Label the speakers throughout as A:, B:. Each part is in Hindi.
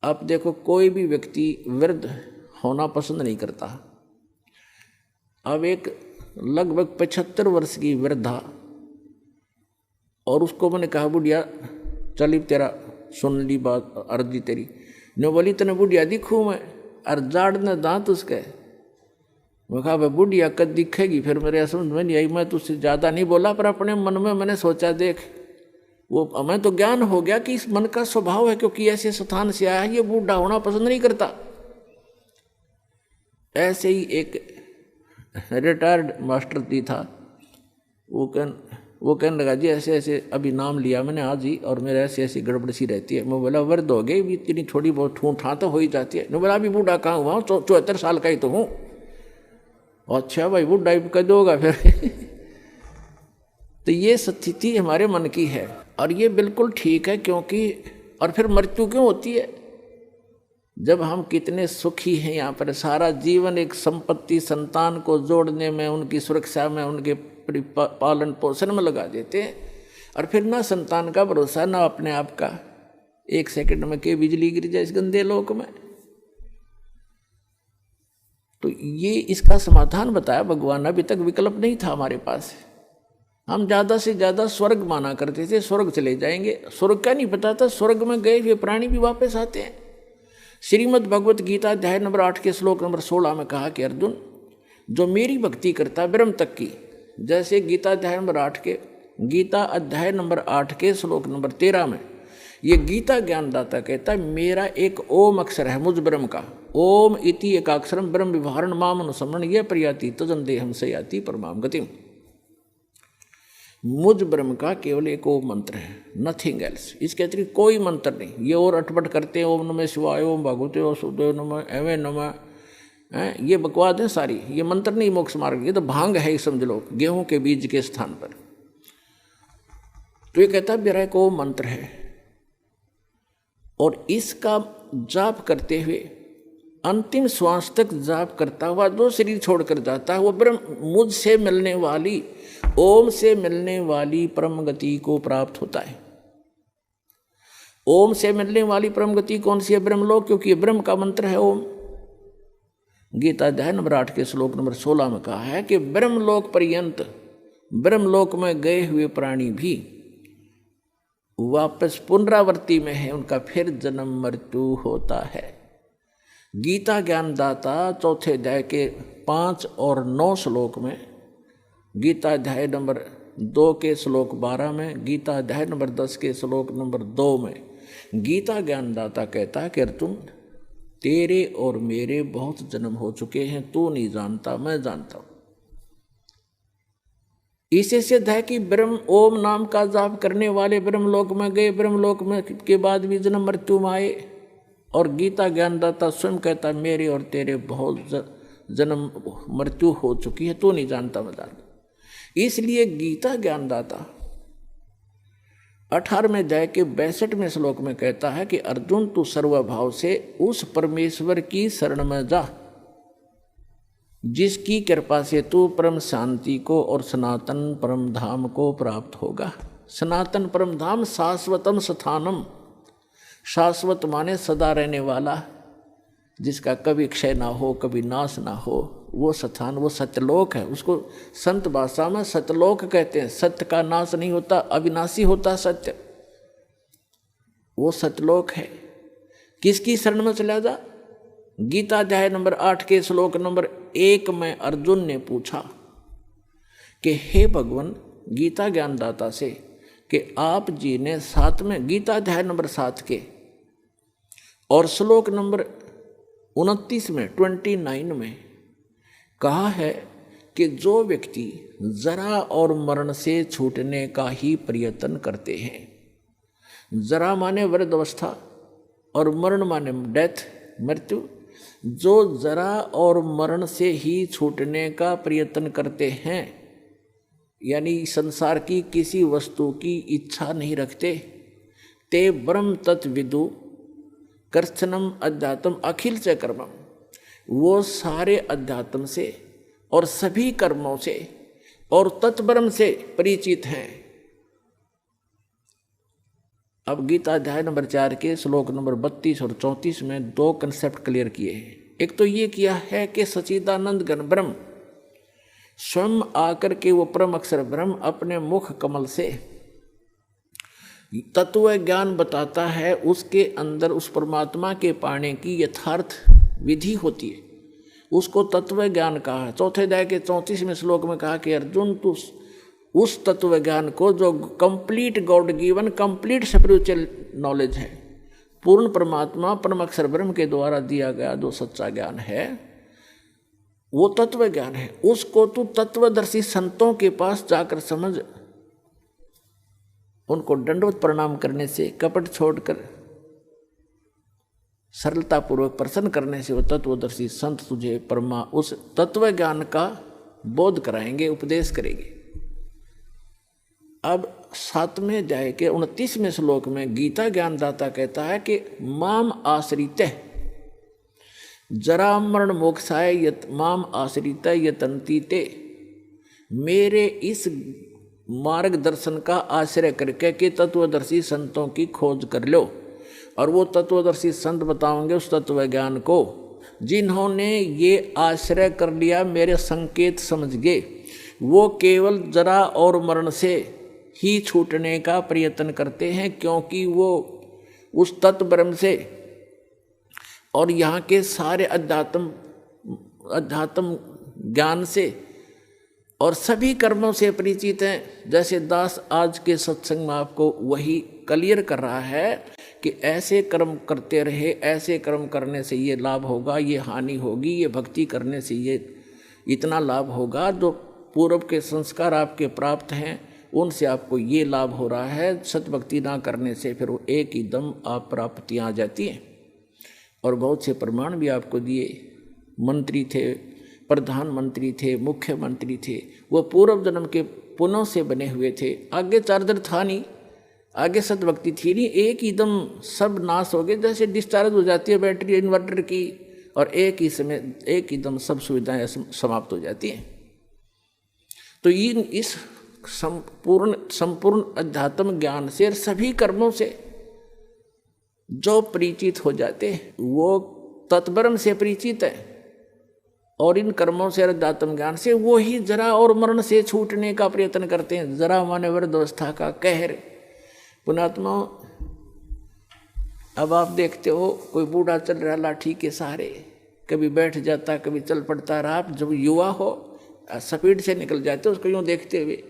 A: आप देखो कोई भी व्यक्ति वृद्ध होना पसंद नहीं करता। अब एक लगभग 75 वर्ष की वृद्धा, और उसको मैंने कहा बुढ़िया चली तेरा सुन ली बात अर्जी तेरी, ने बोली तने बुढ़िया दिखूँ मैं, और जाड़ ने दांत उसके। मैं कहा भाई बुढ़िया कद दिखेगी, फिर मेरे समझ में नहीं आई। मैं तुझसे ज़्यादा नहीं बोला, पर अपने मन में मैंने सोचा देख, वो हमें तो ज्ञान हो गया कि इस मन का स्वभाव है, क्योंकि ऐसे स्थान से आया है, ये बूढ़ा होना पसंद नहीं करता। ऐसे ही एक रिटायर्ड मास्टर जी था, वो कहने लगा जी ऐसे ऐसे अभी नाम लिया मैंने आज ही, और मेरे ऐसी ऐसी गड़बड़ सी रहती है। मैं बोला वृद्ध हो गई, इतनी थोड़ी बहुत ठूँ ठा तो हो ही जाती है। मैं बोला अभी बूढ़ा कहाँ हुआ, 74 साल का ही तो हूँ। अच्छा भाई बूढ़ा ही कह दोगा फिर। तो ये स्थिति हमारे मन की है, और ये बिल्कुल ठीक है, क्योंकि और फिर मृत्यु क्यों होती है? जब हम कितने सुखी हैं यहाँ पर, सारा जीवन एक संपत्ति संतान को जोड़ने में, उनकी सुरक्षा में, उनके पालन पोषण में लगा देते हैं, और फिर ना संतान का भरोसा ना अपने आप का, एक सेकंड में के बिजली गिर जाए इस गंदे लोक में। तो ये इसका समाधान बताया भगवान। अभी तक विकल्प नहीं था हमारे पास। हम ज़्यादा से ज़्यादा स्वर्ग माना करते थे, स्वर्ग चले जाएंगे। स्वर्ग का नहीं पता था, स्वर्ग में गए हुए प्राणी भी वापस आते हैं। श्रीमद् भगवत गीता अध्याय नंबर 8 के श्लोक नंबर 16 में कहा कि अर्जुन, जो मेरी भक्ति करता है ब्रह्म तक की, जैसे गीता अध्याय नंबर 8 के श्लोक नंबर 13 में ये गीता ज्ञानदाता कहता है, मेरा एक ओम अक्षर है मुझ ब्रह्म का, ओम इति एकाक्षरम ब्रह्म विवहारण माम अनुसमरण ये प्रयाति तजन देहम से याति परमाम गतिम। मुझ ब्रह्म का केवल एक ओम मंत्र है, नथिंग एल्स। इसके अतिरिक्त कोई मंत्र नहीं। ये और अटपट करते हैं, ओम नमः शिवाय, ओम भगवते वासुदेव नमः, एवं नमः, ये बकवाद है सारी। ये मंत्र नहीं मोक्ष मार्ग, ये तो भांग है, समझ लो, गेहूं के बीज के स्थान पर। तो ये कहता है मेरा एक ओम मंत्र है, और इसका जाप करते हुए अंतिम श्वास तक जाप करता हुआ जो शरीर छोड़कर जाता है, वो ब्रह्म मुझसे मिलने वाली, ओम से मिलने वाली परम गति को प्राप्त होता है। ओम से मिलने वाली परम गति कौन सी है? ब्रह्मलोक, क्योंकि ये ब्रह्म का मंत्र है ओम। गीता अध्याय नंबर 8 के श्लोक नंबर 16 में कहा है कि ब्रह्मलोक पर्यंत, ब्रह्मलोक में गए हुए प्राणी भी वापस पुनरावृत्ति में है, उनका फिर जन्म मृत्यु होता है। गीता ज्ञानदाता चौथे अध्याय के 5 और 9 श्लोक में, गीता अध्याय नंबर 2 के श्लोक 12 में, गीता अध्याय नंबर 10 के श्लोक नंबर 2 में गीता ज्ञानदाता कहता है कि अर्जुन, तेरे और मेरे बहुत जन्म हो चुके हैं, तू नहीं जानता, मैं जानता हूं। इससे सिद्ध है कि ब्रह्म ओम नाम का जाप करने वाले ब्रह्मलोक में गए, ब्रह्मलोक में के बाद भी जन्म मृत्यु में आए। और गीता ज्ञानदाता स्वयं कहता है मेरे और तेरे बहुत जन्म मृत्यु हो चुकी है, तू नहीं जानता, मैं जानता। इसलिए गीता ज्ञानदाता 18वें अध्याय के 62वें श्लोक में कहता है कि अर्जुन, तू सर्वभाव से उस परमेश्वर की शरण में जा जिसकी कृपा से तू परम शांति को और सनातन परम धाम को प्राप्त होगा। सनातन परम धाम शाश्वतम स्थानम, शाश्वत माने सदा रहने वाला, जिसका कभी क्षय ना हो, कभी नाश ना हो, वो स्थान, वो सत्यलोक है। उसको संत भाषा में सत्यलोक कहते हैं। सत्य का नाश नहीं होता, अविनाशी होता सत्य, वो सत्यलोक है। किसकी शरण में चला जा? गीता अध्याय नंबर 8 के श्लोक नंबर 1 में अर्जुन ने पूछा कि हे भगवान, गीता ज्ञानदाता से कि आप जी ने 7वें गीता अध्याय नंबर 7 के और श्लोक नंबर 29 में 29 में कहा है कि जो व्यक्ति जरा और मरण से छूटने का ही प्रयत्न करते हैं, जरा माने वृद्धावस्था और मरण माने डेथ, मृत्यु, जो जरा और मरण से ही छूटने का प्रयत्न करते हैं, यानी संसार की किसी वस्तु की इच्छा नहीं रखते, ते ब्रह्म तत्विदु कर्षणम अध्यात्म अखिल च कर्मम, वो सारे अध्यात्म से और सभी कर्मों से और तत्ब्रह्म से परिचित हैं। अब गीता अध्याय नंबर 4 के श्लोक नंबर 32 और 34 में 2 कंसेप्ट क्लियर किए हैं। एक तो ये किया है कि सच्चिदानंद घन ब्रह्म स्वयं आकर के वो परम अक्षर ब्रह्म अपने मुख कमल से तत्व ज्ञान बताता है, उसके अंदर उस परमात्मा के पाने की यथार्थ विधि होती है, उसको तत्व ज्ञान कहा है। चौथे अध्याय के 34वें श्लोक में कहा कि अर्जुन तू उस तत्व ज्ञान को जो complete God given complete spiritual knowledge है, पूर्ण परमात्मा परम अक्षर ब्रह्म के द्वारा दिया गया जो सच्चा ज्ञान है, वो तत्व ज्ञान है, उसको तू तत्वदर्शी संतों के पास जाकर समझ, उनको दंडवत प्रणाम करने से, कपट छोड़कर सरलता पूर्वक प्रसन्न करने से वो तत्वदर्शी संत तुझे उस तत्व ज्ञान का बोध कराएंगे, उपदेश करेंगे। अब 7वें अध्याय के 29वें श्लोक में गीता ज्ञानदाता कहता है कि माम आश्रित जरा मरण मोक्षाय माम आश्रित यतन्ति ते, मेरे इस मार्गदर्शन का आश्रय करके कि तत्वदर्शी संतों की खोज कर लो, और वो तत्वदर्शी संत बताओगे उस तत्व ज्ञान को, जिन्होंने ये आश्रय कर लिया, मेरे संकेत समझ गए, वो केवल जरा और मरण से ही छूटने का प्रयत्न करते हैं, क्योंकि वो उस तत्व ब्रह्म से और यहाँ के सारे अध्यात्म ज्ञान से और सभी कर्मों से परिचित हैं। जैसे दास आज के सत्संग में आपको वही क्लियर कर रहा है कि ऐसे कर्म करते रहे, ऐसे कर्म करने से ये लाभ होगा, ये हानि होगी, ये भक्ति करने से ये इतना लाभ होगा, जो पूर्व के संस्कार आपके प्राप्त हैं उनसे आपको ये लाभ हो रहा है, सतभक्ति ना करने से फिर वो एक ही दम आप प्राप्तियाँ आ जाती हैं। और बहुत से प्रमाण भी आपको दिए, मंत्री थे, प्रधानमंत्री थे, मुख्यमंत्री थे, वो पूर्व जन्म के पुण्यों से बने हुए थे, आगे चार्जर था नहीं, आगे सतभक्ति थी नहीं, एक ही दम सब नाश हो गए, जैसे डिस्चार्ज हो जाती है बैटरी इन्वर्टर की, और एक ही समय एक ही दम सब सुविधाएं समाप्त हो जाती हैं। तो इस संपूर्ण अध्यात्म ज्ञान से सभी कर्मों से जो परिचित हो जाते हैं वो तत्ब्रह्म से परिचित है, और इन कर्मों से अध्यात्म ज्ञान से वो ही जरा और मरण से छूटने का प्रयत्न करते हैं। जरा माने वृद्धावस्था का कहर। पुणात्मा, अब आप देखते हो कोई बूढ़ा चल रहा लाठी के सहारे, कभी बैठ जाता, कभी चल पड़ता रहा। आप जब युवा हो स्पीड से निकल जाते हो उसको यूँ देखते हुए,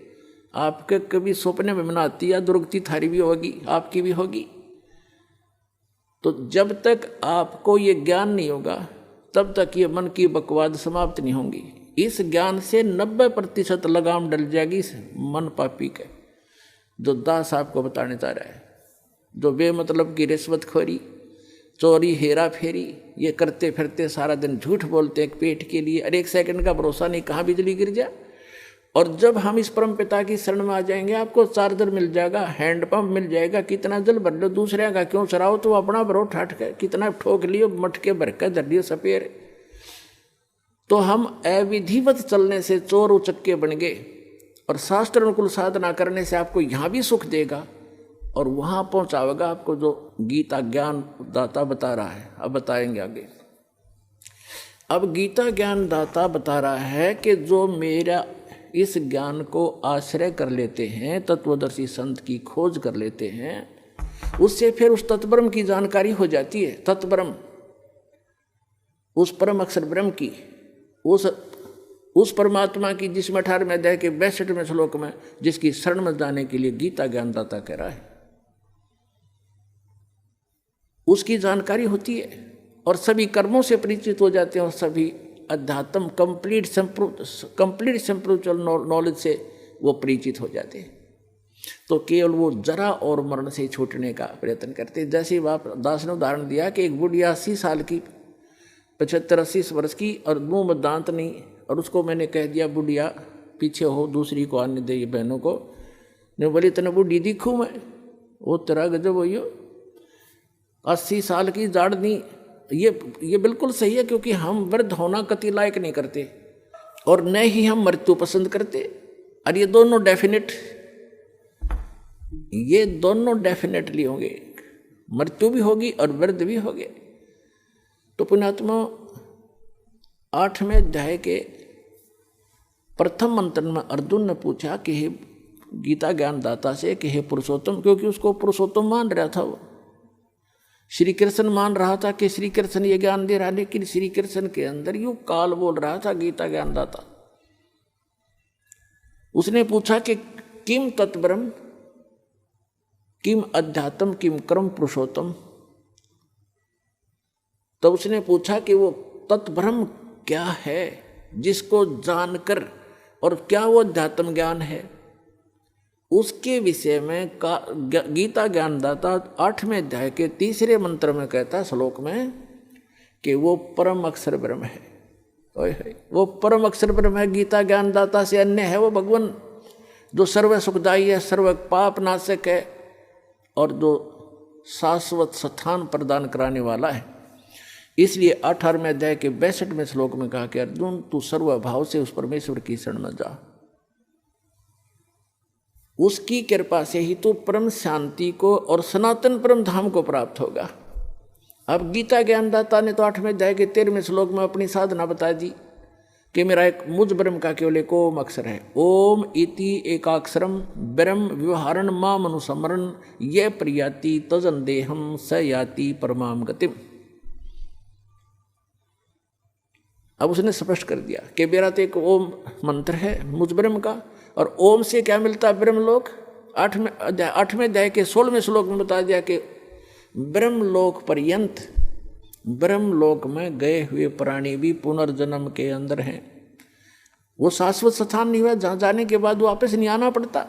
A: आपके कभी सपने में न आती या दुर्गति थारी भी होगी, आपकी भी होगी। तो जब तक आपको ये ज्ञान नहीं होगा तब तक ये मन की बकवाद समाप्त नहीं होंगी। इस ज्ञान से 90% लगाम डल जाएगी इस मन पापी के, जो दास आपको बताने चाह रहा है। जो बेमतलब की रिश्वतखोरी, चोरी, हेरा फेरी ये करते फिरते सारा दिन झूठ बोलते एक पेट के लिए, और एक सेकंड का भरोसा नहीं कहाँ बिजली गिर जाए। और जब हम इस परम पिता की शरण में आ जाएंगे, आपको चार्जर मिल जाएगा, हैंडपंप मिल जाएगा, कितना जल भर लो, दूसरे का क्यों चराओ, तो अपना भरो ठाट के, कितना ठोक लियो, मटके भर के धर लियो सपेर। तो हम अविधिवत चलने से चोर उचक्के बन गए, और शास्त्र अनुकूल साधना करने से आपको यहाँ भी सुख देगा और वहाँ पहुँचावेगा आपको, जो गीता ज्ञान दाता बता रहा है। अब बताएंगे आगे। अब गीता ज्ञान दाता बता रहा है कि जो मेरा इस ज्ञान को आश्रय कर लेते हैं, तत्वदर्शी संत की खोज कर लेते हैं, उससे फिर उस तत्ब्रह्म की जानकारी हो जाती है। तत्ब्रह्म, उस परम अक्षर ब्रह्म की, उस परमात्मा की, जिसमें 18वें अध्याय के 62वें श्लोक में जिसकी शरण में जाने के लिए गीता ज्ञानदाता कह रहा है, उसकी जानकारी होती है और सभी कर्मों से परिचित हो जाते हैं, और सभी अध्यात्म कंप्लीट स्पिरिचुअल नॉलेज से वो परिचित हो जाते हैं। तो केवल वो जरा और मरण से छूटने का प्रयत्न करते हैं। जैसे बाप दास ने उदाहरण दिया कि एक बुढ़िया 80 साल की, 75-80 वर्ष की, और मुँह में दांत नहीं, और उसको मैंने कह दिया बुढ़िया पीछे हो, दूसरी को आने दे, ये बहनों को। नहीं बोली इतने बुढ़ी दिखूँ मैं, वो तेरा गजब हो, 80 साल की जाड़ नहीं। ये बिल्कुल सही है, क्योंकि हम वृद्ध होना कति लायक नहीं करते और न ही हम मृत्यु पसंद करते, और ये दोनों डेफिनेट ये दोनों डेफिनेटली होंगे, मृत्यु भी होगी और वृद्ध भी होंगे। तो पुण्यात्मा 8वें अध्याय के प्रथम मंत्र में अर्जुन ने पूछा कि हे गीता ज्ञानदाता से कि हे पुरुषोत्तम, क्योंकि उसको पुरुषोत्तम मान रहा था, वो श्री कृष्ण मान रहा था कि श्री कृष्ण ये ज्ञान दे रहा, लेकिन श्री कृष्ण के अंदर यूं काल बोल रहा था गीता ज्ञानदाता। उसने पूछा कि किम तत्ब्रह्म, किम अध्यात्म, किम कर्म पुरुषोत्तम। तो उसने पूछा कि वो तत्ब्रह्म क्या है जिसको जानकर, और क्या वो अध्यात्म ज्ञान है, उसके विषय में गीता ज्ञानदाता 8वें अध्याय के 3 मंत्र में कहता, श्लोक में, कि वो परम अक्षर ब्रह्म है। वो परम अक्षर ब्रह्म है, गीता ज्ञानदाता से अन्य है वो भगवान, जो सर्व सुखदायी है, सर्व पाप नाशक है, और जो शाश्वत स्थान प्रदान कराने वाला है। इसलिए 18वें अध्याय के 62वें श्लोक में कहा कि अर्जुन तू सर्वभाव से उस परमेश्वर की शरण में जा, उसकी कृपा से ही तू परम शांति को और सनातन परम धाम को प्राप्त होगा। अब गीता ज्ञानदाता ने तो 8वें अध्याय के 13वें श्लोक में अपनी साधना बता दी कि मेरा एक मुझ ब्रह्म का केवल एक ओम अक्षर है। ओम इति एकाक्षरम ब्रह्म व्यवहारण माम अनुसमरण ये प्रियाति तजन देहम स याति परमाम गतिम। अब उसने स्पष्ट कर दिया कि मेरा तो एक ओम मंत्र है मुझ ब्रह्म का, और ओम से क्या मिलता है ब्रह्मलोक। 8वें अध्याय के 16वें श्लोक में बता दिया कि ब्रह्मलोक पर्यंत, ब्रह्मलोक में गए हुए प्राणी भी पुनर्जन्म के अंदर हैं। वो शाश्वत स्थान नहीं हुआ जहाँ जाने के बाद वापस नहीं आना पड़ता।